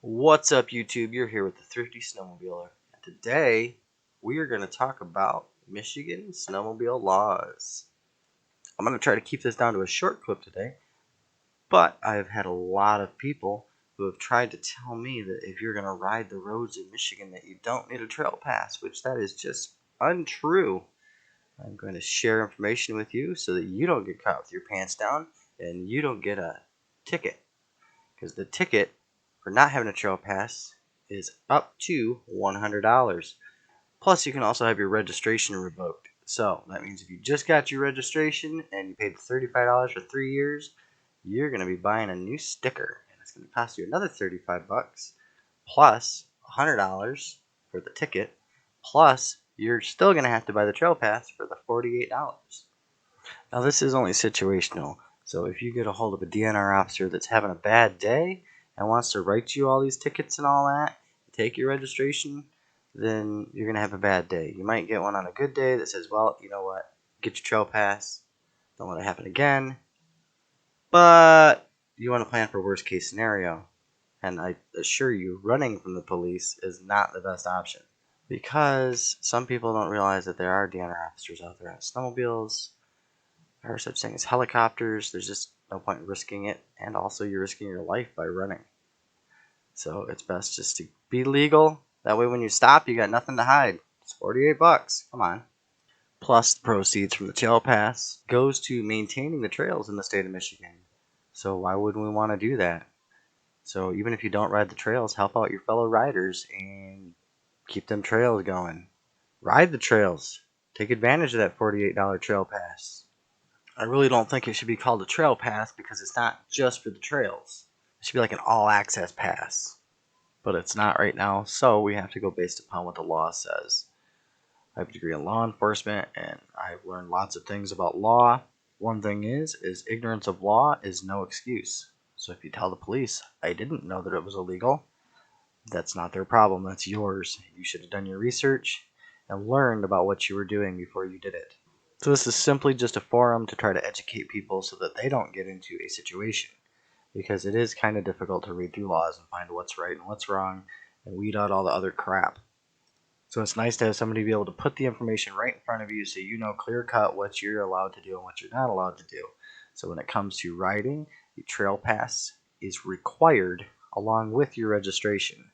What's up, YouTube? You're here with the Thrifty Snowmobiler. And today, we are going to talk about Michigan snowmobile laws. I'm going to try to keep this down to a short clip today, but I've had a lot of people who have tried to tell me that if you're going to ride the roads in Michigan that you don't need a trail pass, which that is just untrue. I'm going to share information with you so that you don't get caught with your pants down and you don't get a ticket. Because the ticket for not having a trail pass is up to $100. Plus, you can also have your registration revoked. So that means if you just got your registration and you paid $35 for 3 years, you're going to be buying a new sticker, and it's going to cost you another $35 plus $100 for the ticket. Plus, you're still going to have to buy the trail pass for the $48. Now, this is only situational. So if you get a hold of a DNR officer that's having a bad day and wants to write you all these tickets and all that, take your registration, then you're going to have a bad day. You might get one on a good day that says, well, you know what, get your trail pass, don't let it happen again. But you want to plan for worst case scenario. And I assure you, running from the police is not the best option. Because some people don't realize that there are DNR officers out there on snowmobiles. There are such things as helicopters. There's just no point in risking it, and also you're risking your life by running. So it's best just to be legal. That way when you stop, you got nothing to hide. It's $48. Come on. Plus, the proceeds from the trail pass goes to maintaining the trails in the state of Michigan. So why wouldn't we want to do that? So even if you don't ride the trails, help out your fellow riders and keep them trails going. Ride the trails. Take advantage of that $48 trail pass. I really don't think it should be called a trail pass because it's not just for the trails. It should be like an all-access pass. But it's not right now, so we have to go based upon what the law says. I have a degree in law enforcement, and I've learned lots of things about law. One thing is ignorance of law is no excuse. So if you tell the police, I didn't know that it was illegal, that's not their problem, that's yours. You should have done your research and learned about what you were doing before you did it. So this is simply just a forum to try to educate people so that they don't get into a situation. Because it is kind of difficult to read through laws and find what's right and what's wrong and weed out all the other crap. So it's nice to have somebody be able to put the information right in front of you so you know clear cut what you're allowed to do and what you're not allowed to do. So when it comes to riding, the trail pass is required along with your registration,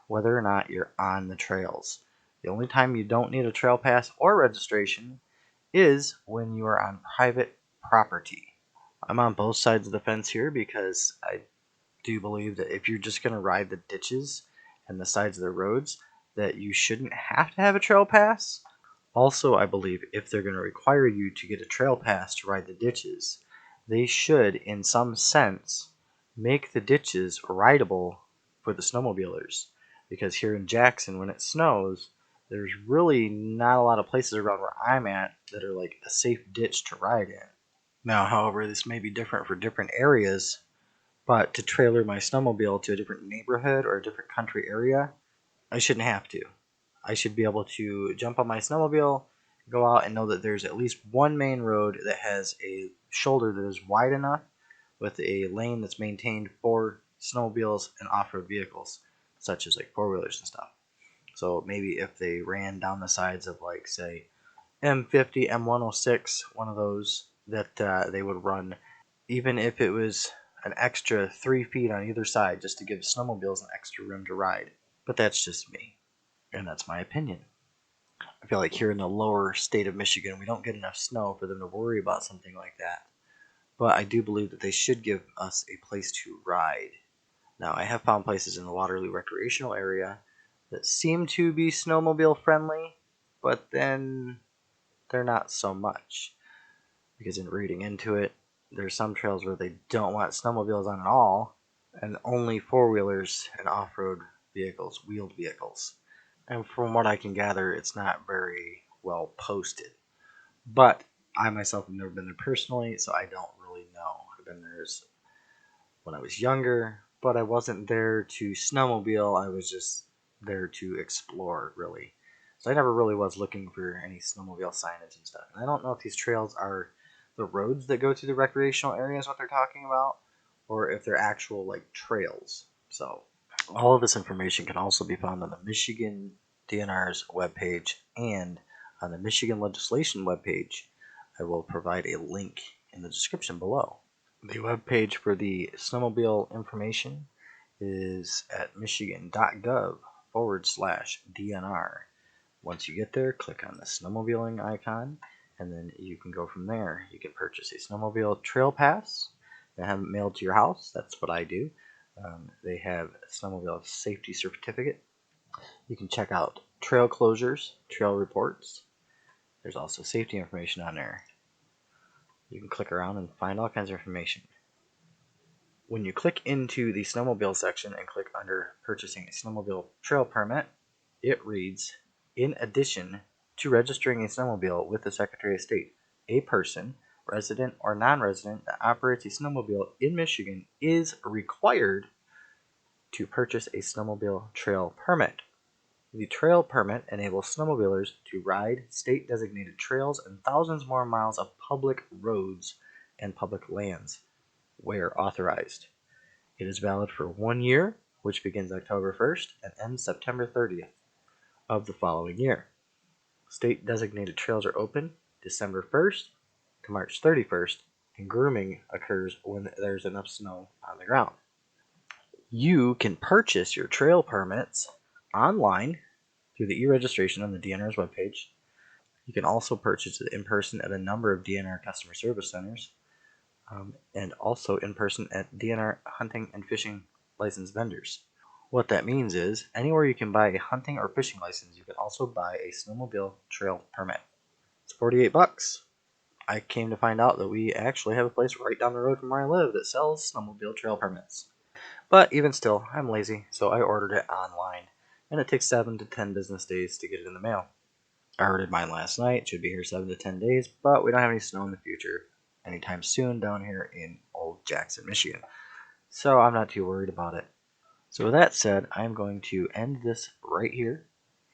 whether or not you're on the trails. The only time you don't need a trail pass or registration is when you are on private property. I'm on both sides of the fence here because I do believe that if you're just going to ride the ditches and the sides of the roads, that you shouldn't have to have a trail pass. Also, I believe if they're going to require you to get a trail pass to ride the ditches, they should, in some sense, make the ditches rideable for the snowmobilers. Because here in Jackson, when it snows, there's really not a lot of places around where I'm at that are like a safe ditch to ride in. Now, however, this may be different for different areas, but to trailer my snowmobile to a different neighborhood or a different country area, I shouldn't have to. I should be able to jump on my snowmobile, go out and know that there's at least one main road that has a shoulder that is wide enough with a lane that's maintained for snowmobiles and off-road vehicles, such as like four-wheelers and stuff. So maybe if they ran down the sides of like say M50, M106, one of those that they would run, even if it was an extra 3 feet on either side just to give snowmobiles an extra room to ride. But that's just me, and that's my opinion. I feel like here in the lower state of Michigan, we don't get enough snow for them to worry about something like that. But I do believe that they should give us a place to ride. Now, I have found places in the Waterloo recreational area that seem to be snowmobile friendly, but then they're not so much. Because in reading into it, there's some trails where they don't want snowmobiles on at all, and only four-wheelers and off-road vehicles, wheeled vehicles. And from what I can gather, it's not very well posted. But I myself have never been there personally, so I don't really know. I've been there when I was younger, but I wasn't there to snowmobile. I was just there to explore, really. So I never really was looking for any snowmobile signage and stuff. And I don't know if these trails are the roads that go through the recreational areas, what they're talking about, or if they're actual like trails. So All of this information can also be found on the Michigan DNR's webpage and on the Michigan legislation webpage. I will provide a link in the description below. The webpage for the snowmobile information is at michigan.gov/DNR. Once you get there, click on the snowmobiling icon, and then you can go from there. You can purchase a snowmobile trail pass and have it mailed to your house. That's what I do. They have a snowmobile safety certificate. You can check out trail closures, trail reports. There's also safety information on there. You can click around and find all kinds of information. When you click into the snowmobile section and click under purchasing a snowmobile trail permit, it reads, in addition to registering a snowmobile with the Secretary of State, a person, resident or non-resident, that operates a snowmobile in Michigan is required to purchase a snowmobile trail permit. The trail permit enables snowmobilers to ride state-designated trails and thousands more miles of public roads and public lands where authorized. It is valid for 1 year, which begins October 1st and ends September 30th of the following year. State-designated trails are open December 1st to March 31st, and grooming occurs when there's enough snow on the ground. You can purchase your trail permits online through the e-registration on the DNR's webpage. You can also purchase it in person at a number of DNR customer service centers, and also in person at DNR hunting and fishing license vendors. What that means is, anywhere you can buy a hunting or fishing license, you can also buy a snowmobile trail permit. It's $48. I came to find out that we actually have a place right down the road from where I live that sells snowmobile trail permits. But even still, I'm lazy, so I ordered it online, and it takes 7 to 10 business days to get it in the mail. I ordered mine last night. It should be here 7 to 10 days, but we don't have any snow in the future anytime soon down here in Old Jackson, Michigan. So I'm not too worried about it. So with that said, I'm going to end this right here.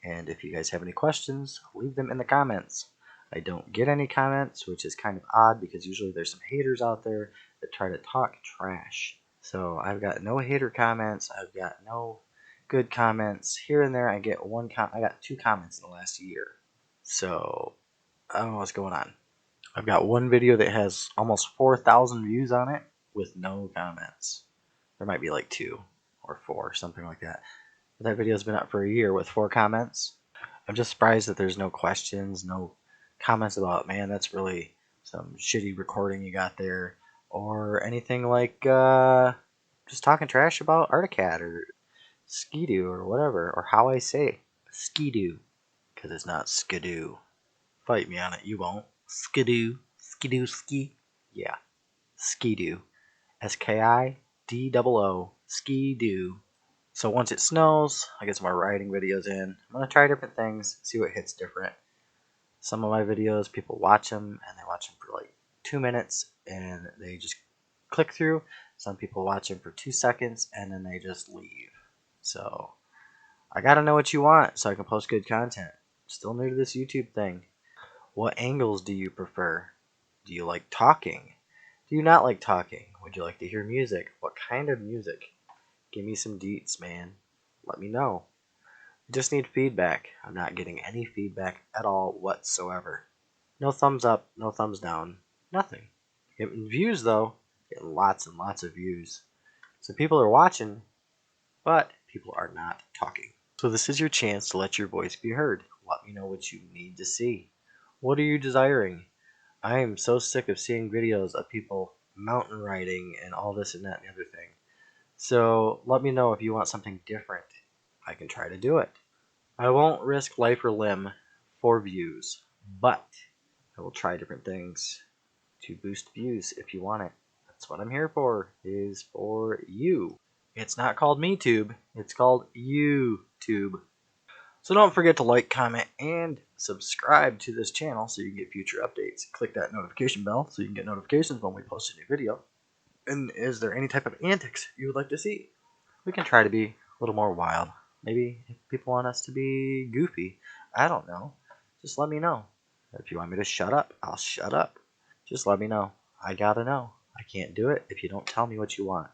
And if you guys have any questions, leave them in the comments. I don't get any comments, which is kind of odd because usually there's some haters out there that try to talk trash. So I've got no hater comments. I've got no good comments. Here and there I get one I got 2 comments in the last year. So I don't know what's going on. I've got one video that has almost 4,000 views on it with no comments. There might be like 2 or 4, something like that. But that video's been up for a year with 4 comments. I'm just surprised that there's no questions, no comments about, man, that's really some shitty recording you got there, or anything like just talking trash about Articat or Skidoo or whatever, or how I say Skidoo, because it's not Skidoo. Fight me on it, you won't. Skidoo, Skidoo, ski. Yeah, Skidoo. Skidoo, Skidoo. So once it snows, I get some more riding videos in. I'm going to try different things, see what hits different. Some of my videos, people watch them, and they watch them for like 2 minutes, and they just click through. Some people watch them for 2 seconds, and then they just leave. So I got to know what you want so I can post good content. Still new to this YouTube thing. What angles do you prefer? Do you like talking? Do you not like talking? Would you like to hear music? What kind of music? Give me some deets, man. Let me know. I just need feedback. I'm not getting any feedback at all whatsoever. No thumbs up, no thumbs down, nothing. Getting views though, getting lots and lots of views. So people are watching, but people are not talking. So this is your chance to let your voice be heard. Let me know what you need to see. What are you desiring? I am so sick of seeing videos of people mountain riding and all this and that and the other thing. So let me know if you want something different. I can try to do it. I won't risk life or limb for views, but I will try different things to boost views if you want it. That's what I'm here for, is for you. It's not called MeTube, it's called YouTube. So don't forget to like, comment, and subscribe to this channel so you can get future updates. Click that notification bell so you can get notifications when we post a new video. And is there any type of antics you would like to see? We can try to be a little more wild. Maybe if people want us to be goofy. I don't know. Just let me know. If you want me to shut up, I'll shut up. Just let me know. I gotta know. I can't do it if you don't tell me what you want.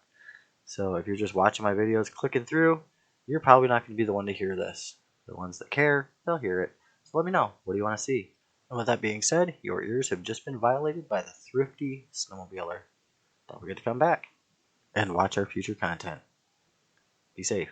So if you're just watching my videos, clicking through, you're probably not going to be the one to hear this. The ones that care, they'll hear it. So let me know. What do you want to see? And with that being said, your ears have just been violated by the thrifty snowmobiler. Don't forget to come back and watch our future content. Be safe.